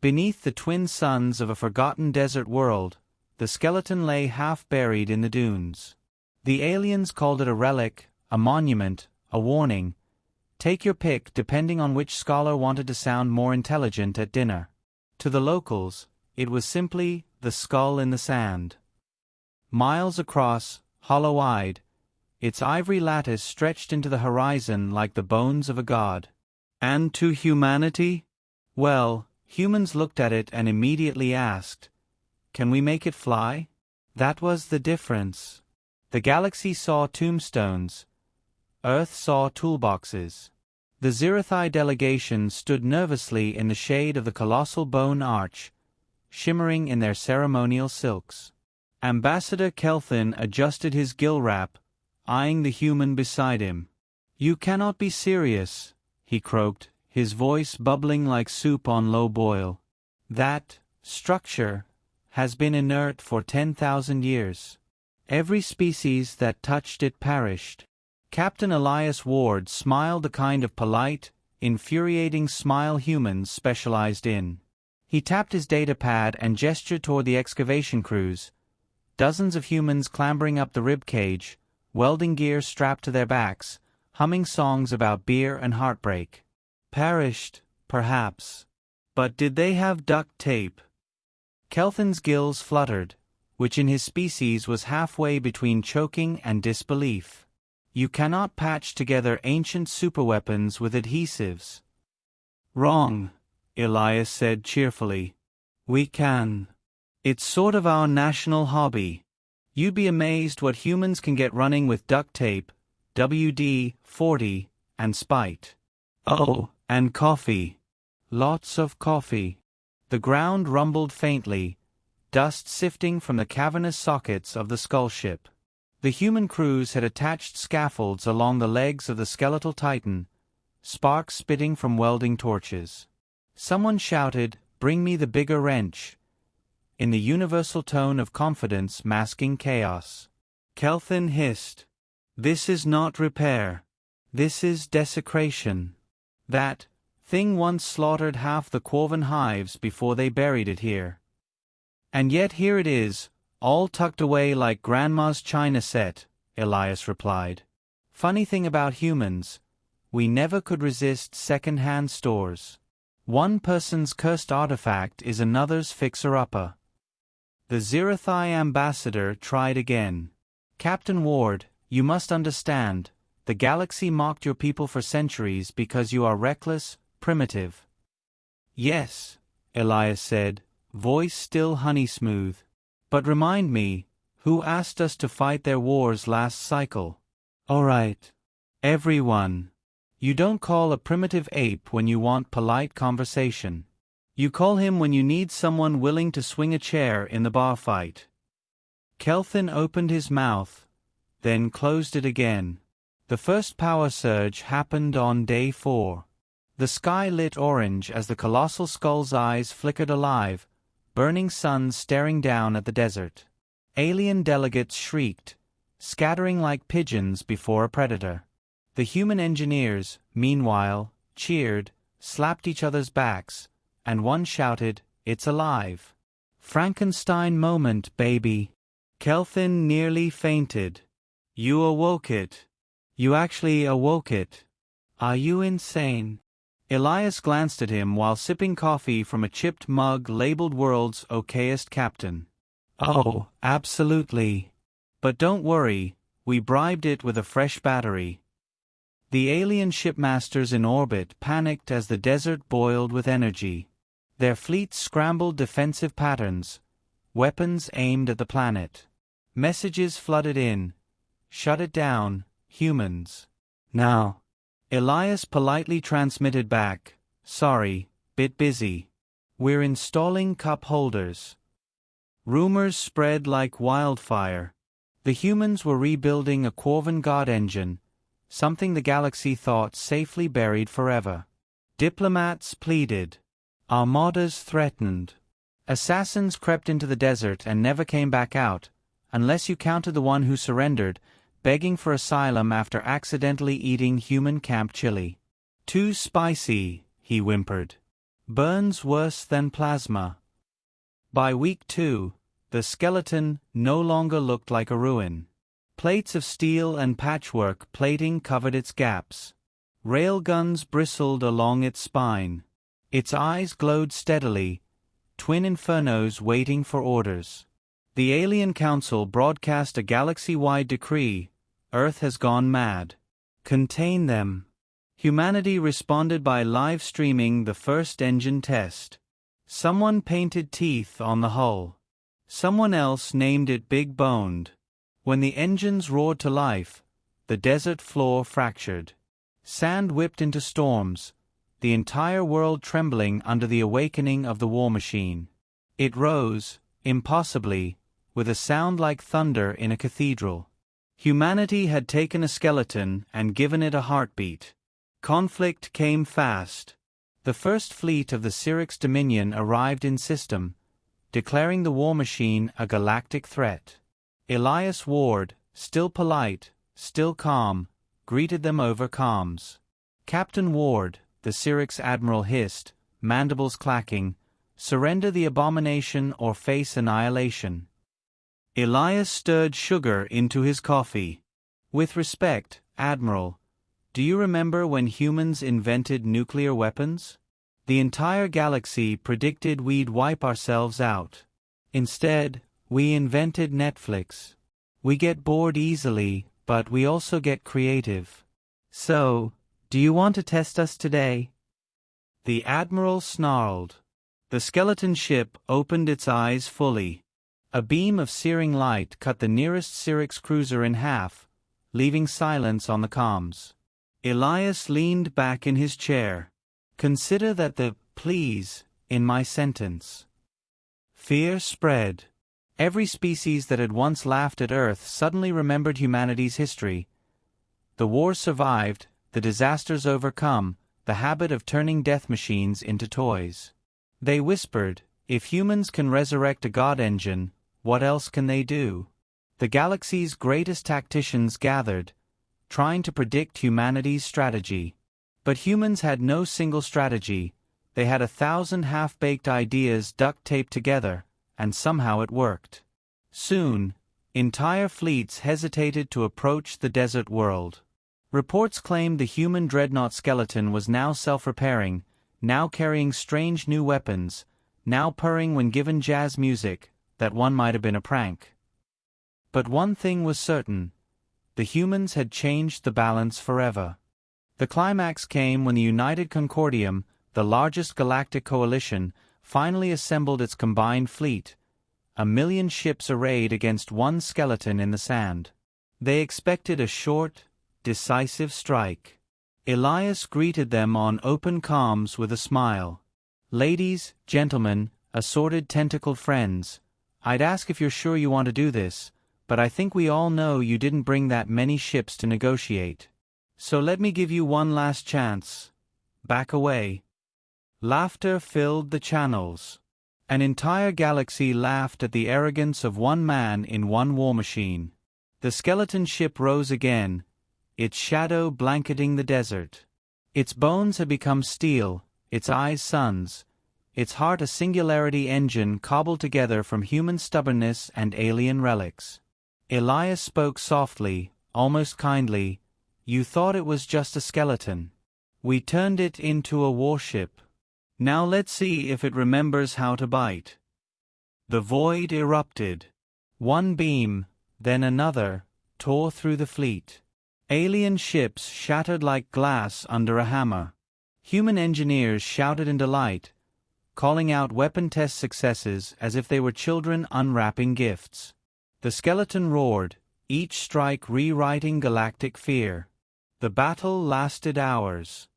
Beneath the twin suns of a forgotten desert world, the skeleton lay half buried in the dunes. The aliens called it a relic, a monument, a warning. Take your pick depending on which scholar wanted to sound more intelligent at dinner. To the locals, it was simply the skull in the sand. Miles across, hollow-eyed, its ivory lattice stretched into the horizon like the bones of a god. And to humanity? Well, humans looked at it and immediately asked, "Can we make it fly?" That was the difference. The galaxy saw tombstones. Earth saw toolboxes. The Zirathai delegation stood nervously in the shade of the colossal bone arch, shimmering in their ceremonial silks. Ambassador Kelthin adjusted his gill wrap, eyeing the human beside him. "You cannot be serious," he croaked, his voice bubbling like soup on low boil. "That structure has been inert for 10,000 years. Every species that touched it perished." Captain Elias Ward smiled the kind of polite, infuriating smile humans specialized in. He tapped his data pad and gestured toward the excavation crews. Dozens of humans clambering up the rib cage, welding gear strapped to their backs, humming songs about beer and heartbreak. Perished, perhaps. But did they have duct tape? Kelthin's gills fluttered, which in his species was halfway between choking and disbelief. You cannot patch together ancient superweapons with adhesives. Wrong, Elias said cheerfully. We can. It's sort of our national hobby. You'd be amazed what humans can get running with duct tape, WD-40, and spite. Oh, and coffee. Lots of coffee. The ground rumbled faintly, dust sifting from the cavernous sockets of the skull ship. The human crews had attached scaffolds along the legs of the skeletal titan, sparks spitting from welding torches. Someone shouted, "Bring me the bigger wrench," in the universal tone of confidence masking chaos. Kelthin hissed, "This is not repair. This is desecration. That thing once slaughtered half the Quoven hives before they buried it here. And yet here it is, all tucked away like Grandma's china set," Elias replied. "Funny thing about humans, we never could resist second-hand stores. One person's cursed artifact is another's fixer-upper." The Zirathai ambassador tried again. "Captain Ward, you must understand, the galaxy mocked your people for centuries because you are reckless, primitive." "Yes," Elias said, voice still honey-smooth. "But remind me, who asked us to fight their wars last cycle?" "All right. Everyone. You don't call a primitive ape when you want polite conversation. You call him when you need someone willing to swing a chair in the bar fight." Kelthin opened his mouth, then closed it again. The first power surge happened on day 4. The sky lit orange as the colossal skull's eyes flickered alive, burning suns staring down at the desert. Alien delegates shrieked, scattering like pigeons before a predator. The human engineers, meanwhile, cheered, slapped each other's backs, and one shouted, "It's alive." "Frankenstein moment, baby." Kelthin nearly fainted. "You awoke it. You actually awoke it. Are you insane?" Elias glanced at him while sipping coffee from a chipped mug labeled World's Okayest Captain. "Oh, absolutely. But don't worry, we bribed it with a fresh battery." The alien shipmasters in orbit panicked as the desert boiled with energy. Their fleets scrambled defensive patterns, weapons aimed at the planet. Messages flooded in. "Shut it down, humans. Now." Elias politely transmitted back, "Sorry, bit busy. We're installing cup holders." Rumors spread like wildfire. The humans were rebuilding a Quoven God engine, something the galaxy thought safely buried forever. Diplomats pleaded. Armadas threatened. Assassins crept into the desert and never came back out, unless you counted the one who surrendered, begging for asylum after accidentally eating human camp chili. "Too spicy," he whimpered. Burns worse than plasma. By week 2, the skeleton no longer looked like a ruin. Plates of steel and patchwork plating covered its gaps. Railguns bristled along its spine. Its eyes glowed steadily, twin infernos waiting for orders. The Alien Council broadcast a galaxy-wide decree: Earth has gone mad. Contain them. Humanity responded by live streaming the first engine test. Someone painted teeth on the hull. Someone else named it Big Boned. When the engines roared to life, the desert floor fractured. Sand whipped into storms, the entire world trembling under the awakening of the war machine. It rose, impossibly, with a sound like thunder in a cathedral. Humanity had taken a skeleton and given it a heartbeat. Conflict came fast. The first fleet of the Syrinx Dominion arrived in system, declaring the war machine a galactic threat. Elias Ward, still polite, still calm, greeted them over comms. "Captain Ward," the Syrinx admiral hissed, mandibles clacking, "surrender the abomination or face annihilation." Elias stirred sugar into his coffee. "With respect, Admiral, do you remember when humans invented nuclear weapons? The entire galaxy predicted we'd wipe ourselves out. Instead, we invented Netflix. We get bored easily, but we also get creative. So, do you want to test us today?" The Admiral snarled. The skeleton ship opened its eyes fully. A beam of searing light cut the nearest Syrinx cruiser in half, leaving silence on the comms. Elias leaned back in his chair. "Consider that the 'please' in my sentence." Fear spread. Every species that had once laughed at Earth suddenly remembered humanity's history. The war survived, the disasters overcome, the habit of turning death machines into toys. They whispered, "If humans can resurrect a god engine, what else can they do?" The galaxy's greatest tacticians gathered, trying to predict humanity's strategy. But humans had no single strategy. They had 1,000 half-baked ideas duct-taped together, and somehow it worked. Soon, entire fleets hesitated to approach the desert world. Reports claimed the human dreadnought skeleton was now self-repairing, now carrying strange new weapons, now purring when given jazz music, that one might have been a prank. But one thing was certain: the humans had changed the balance forever. The climax came when the United Concordium, the largest galactic coalition, finally assembled its combined fleet, 1,000,000 ships arrayed against one skeleton in the sand. They expected a short, decisive strike. Elias greeted them on open comms with a smile. "Ladies, gentlemen, assorted tentacled friends, I'd ask if you're sure you want to do this, but I think we all know you didn't bring that many ships to negotiate. So let me give you one last chance. Back away." Laughter filled the channels. An entire galaxy laughed at the arrogance of one man in one war machine. The skeleton ship rose again, its shadow blanketing the desert. Its bones had become steel, its eyes suns, its heart a singularity engine cobbled together from human stubbornness and alien relics. Elias spoke softly, almost kindly. "You thought it was just a skeleton. We turned it into a warship. Now let's see if it remembers how to bite." The void erupted. One beam, then another, tore through the fleet. Alien ships shattered like glass under a hammer. Human engineers shouted in delight, calling out weapon test successes as if they were children unwrapping gifts. The skeleton roared, each strike rewriting galactic fear. The battle lasted hours.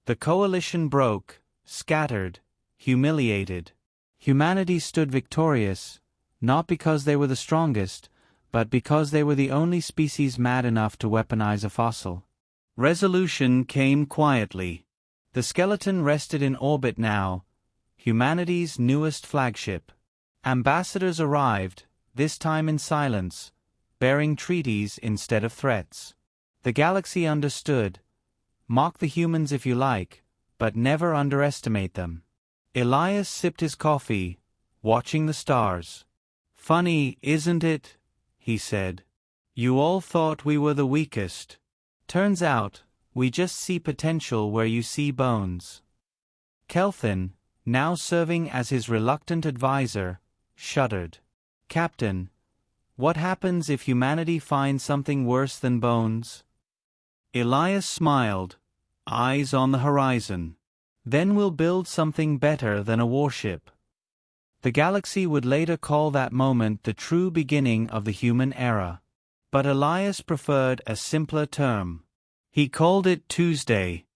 The coalition broke, scattered, humiliated. Humanity stood victorious, not because they were the strongest, but because they were the only species mad enough to weaponize a fossil. Resolution came quietly. The skeleton rested in orbit now, humanity's newest flagship. Ambassadors arrived, this time in silence, bearing treaties instead of threats. The galaxy understood. Mock the humans if you like, but never underestimate them. Elias sipped his coffee, watching the stars. "Funny, isn't it?" he said. "You all thought we were the weakest. Turns out, we just see potential where you see bones." Kelvin, now serving as his reluctant advisor, shuddered. "Captain, what happens if humanity finds something worse than bones?" Elias smiled, eyes on the horizon. "Then we'll build something better than a warship." The galaxy would later call that moment the true beginning of the human era. But Elias preferred a simpler term. He called it Tuesday.